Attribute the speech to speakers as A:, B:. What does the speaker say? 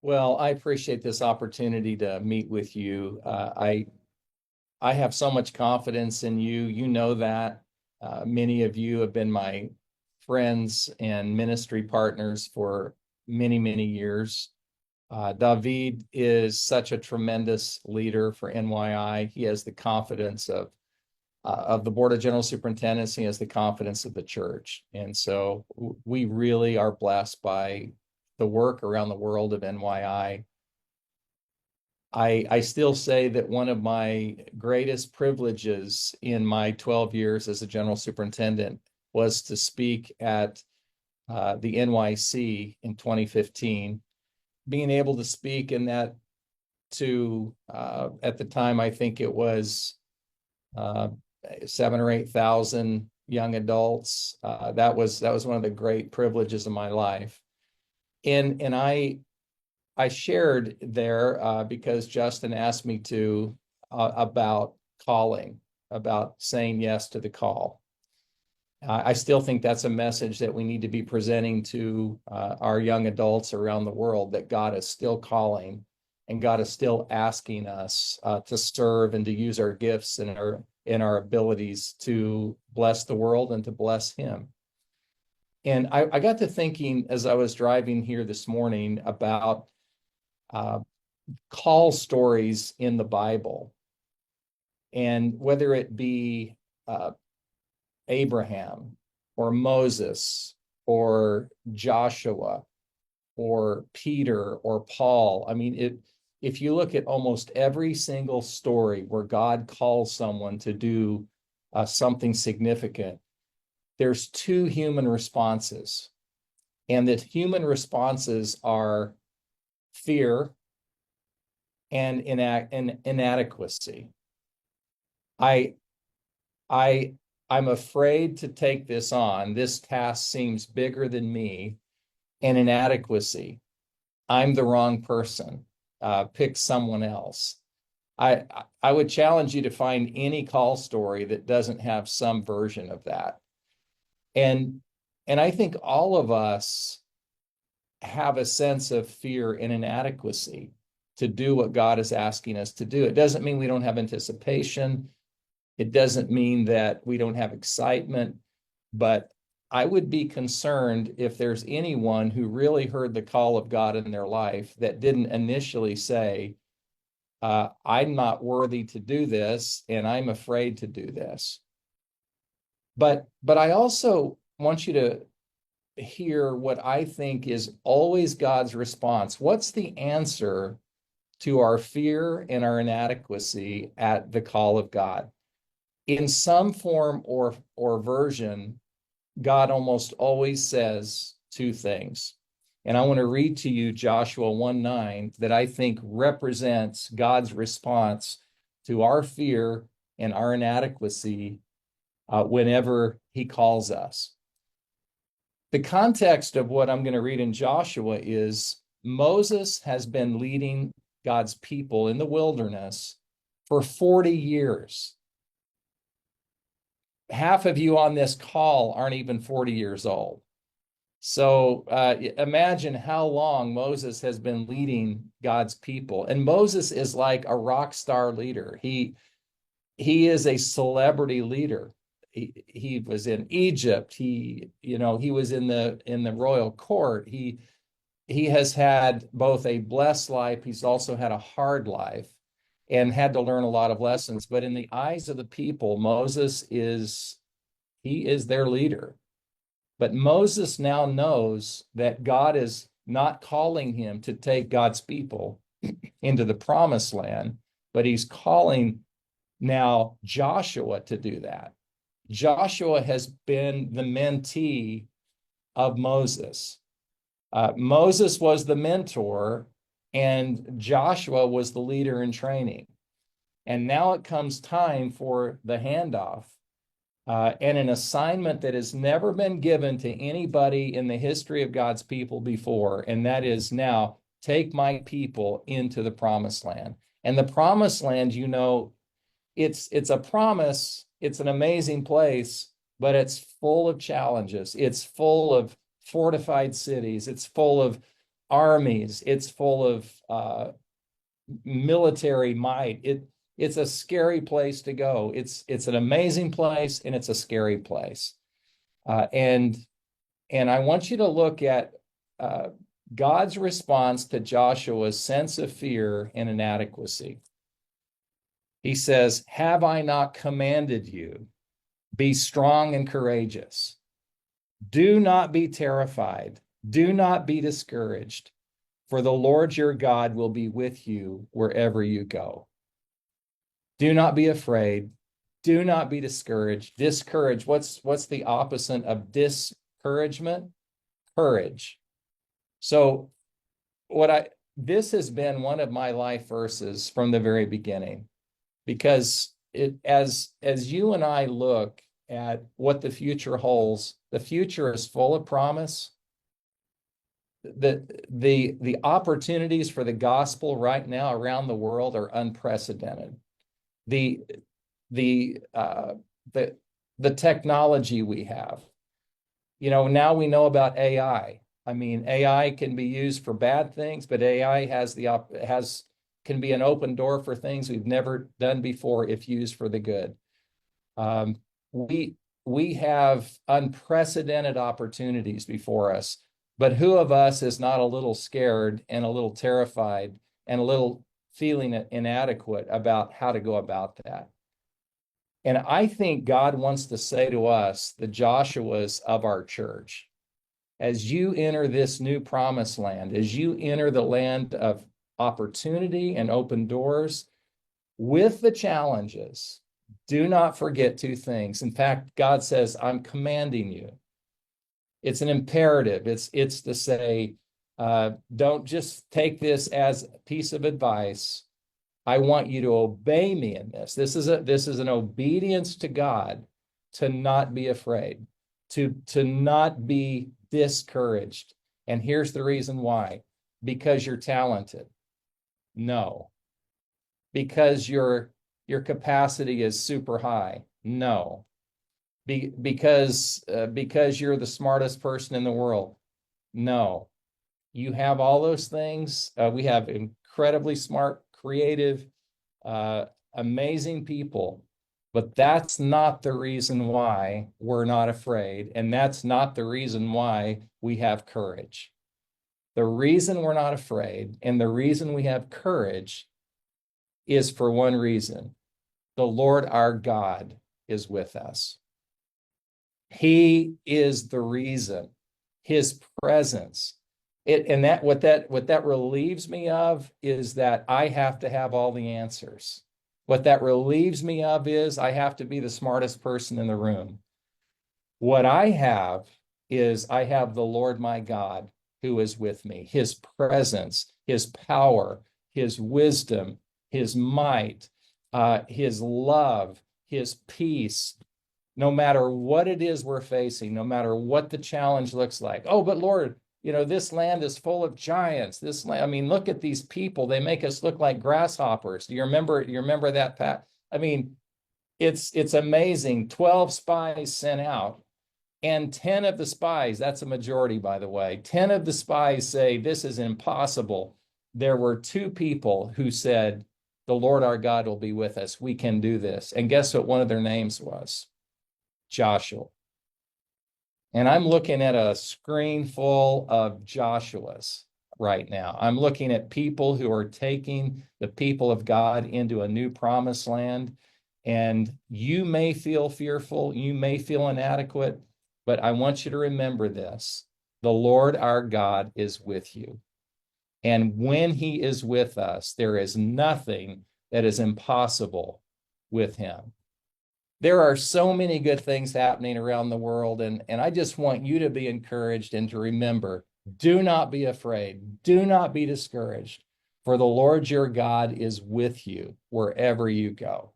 A: Well, I appreciate this opportunity to meet with you. I have so much confidence in you. You know that. Many of you have been my friends and ministry partners for many, many years. David is such a tremendous leader for NYI. He has the confidence of the Board of General Superintendents. He has the confidence of the church. And so we really are blessed by the work around the world of NYI. I still say that one of my greatest privileges in my 12 years as a general superintendent was to speak at the NYC in 2015. Being able to speak in that to, at the time, I think it was 7,000 or 8,000 young adults. That was one of the great privileges of my life. And I shared there because Justin asked me to about calling, about saying yes to the call. I still think that's a message that we need to be presenting to our young adults around the world, that God is still calling and God is still asking us to serve and to use our gifts and our abilities to bless the world and to bless Him. And I got to thinking as I was driving here this morning about call stories in the Bible, and whether it be Abraham or Moses or Joshua or Peter or Paul. I mean, if you look at almost every single story where God calls someone to do something significant, there's two human responses. And the human responses are fear and inadequacy. I'm afraid to take this on. This task seems bigger than me. And inadequacy. I'm the wrong person. Pick someone else. I would challenge you to find any call story that doesn't have some version of that. And I think all of us have a sense of fear and inadequacy to do what God is asking us to do. It doesn't mean we don't have anticipation. It doesn't mean that we don't have excitement, but I would be concerned if there's anyone who really heard the call of God in their life that didn't initially say, I'm not worthy to do this, and I'm afraid to do this. But I also want you to hear what I think is always God's response. What's the answer to our fear and our inadequacy at the call of God? In some form or version, God almost always says two things. And I want to read to you Joshua 1:9 that I think represents God's response to our fear and our inadequacy whenever He calls us. The context of what I'm going to read in Joshua is Moses has been leading God's people in the wilderness for 40 years. Half of you on this call aren't even 40 years old. So imagine how long Moses has been leading God's people. And Moses is like a rock star leader. He is a celebrity leader. He was in Egypt. He was in the royal court. He has had both a blessed life. He's also had a hard life and had to learn a lot of lessons. But in the eyes of the people, Moses is their leader. But Moses now knows that God is not calling him to take God's people into the promised land, but he's calling now Joshua to do that. Joshua has been the mentee of Moses. Moses was the mentor, and Joshua was the leader in training. And now it comes time for the handoff and an assignment that has never been given to anybody in the history of God's people before. And that is now, take my people into the promised land. And the promised land, it's a promise. It's an amazing place, but it's full of challenges. It's full of fortified cities. It's full of armies. It's full of military might. It's a scary place to go. It's an amazing place, and it's a scary place. And I want you to look at God's response to Joshua's sense of fear and inadequacy. He says, "Have I not commanded you? Be strong and courageous. Do not be terrified. Do not be discouraged, for the Lord your God will be with you wherever you go. Do not be afraid. Do not be discouraged." Discouraged. What's the opposite of discouragement? Courage. So this has been one of my life verses from the very beginning, because as you and I look at what the future holds, the future is full of promise. The opportunities for the gospel right now around the world are unprecedented. The technology we have, now we know about AI. I mean, AI can be used for bad things, but AI can be an open door for things we've never done before if used for the good. We have unprecedented opportunities before us, but who of us is not a little scared and a little terrified and a little feeling inadequate about how to go about that? And I think God wants to say to us, the Joshuas of our church, as you enter this new promised land, as you enter the land of opportunity and open doors, with the challenges, do not forget two things. In fact, God says, "I'm commanding you." It's an imperative. It's to say, don't just take this as a piece of advice. I want you to obey me in this. This is an obedience to God, to not be afraid, to not be discouraged. And here's the reason why: because you're talented. No. Because your capacity is super high. No. Because you're the smartest person in the world. No. You have all those things. We have incredibly smart, creative, amazing people, but that's not the reason why we're not afraid, and that's not the reason why we have courage. The reason we're not afraid and the reason we have courage is for one reason: the Lord our God is with us. He is the reason. His presence. What that relieves me of is that I have to have all the answers. What that relieves me of is I have to be the smartest person in the room. What I have is I have the Lord my God who is with me. His presence, his power, his wisdom, his might, his love, his peace. No matter what it is we're facing, no matter what the challenge looks like. Oh, but Lord, this land is full of giants. This land, I mean, look at these people. They make us look like grasshoppers. Do you remember that, Pat? I mean, it's amazing. 12 spies sent out, and 10 of the spies, that's a majority, by the way, 10 of the spies say this is impossible. There were 2 people who said, "The Lord our God will be with us. We can do this." And guess what one of their names was? Joshua. And I'm looking at a screen full of Joshuas right now. I'm looking at people who are taking the people of God into a new promised land. And you may feel fearful, you may feel inadequate, but I want you to remember this: the Lord our God is with you. And when he is with us, there is nothing that is impossible with him. There are so many good things happening around the world, and I just want you to be encouraged and to remember, do not be afraid. Do not be discouraged, for the Lord your God is with you wherever you go.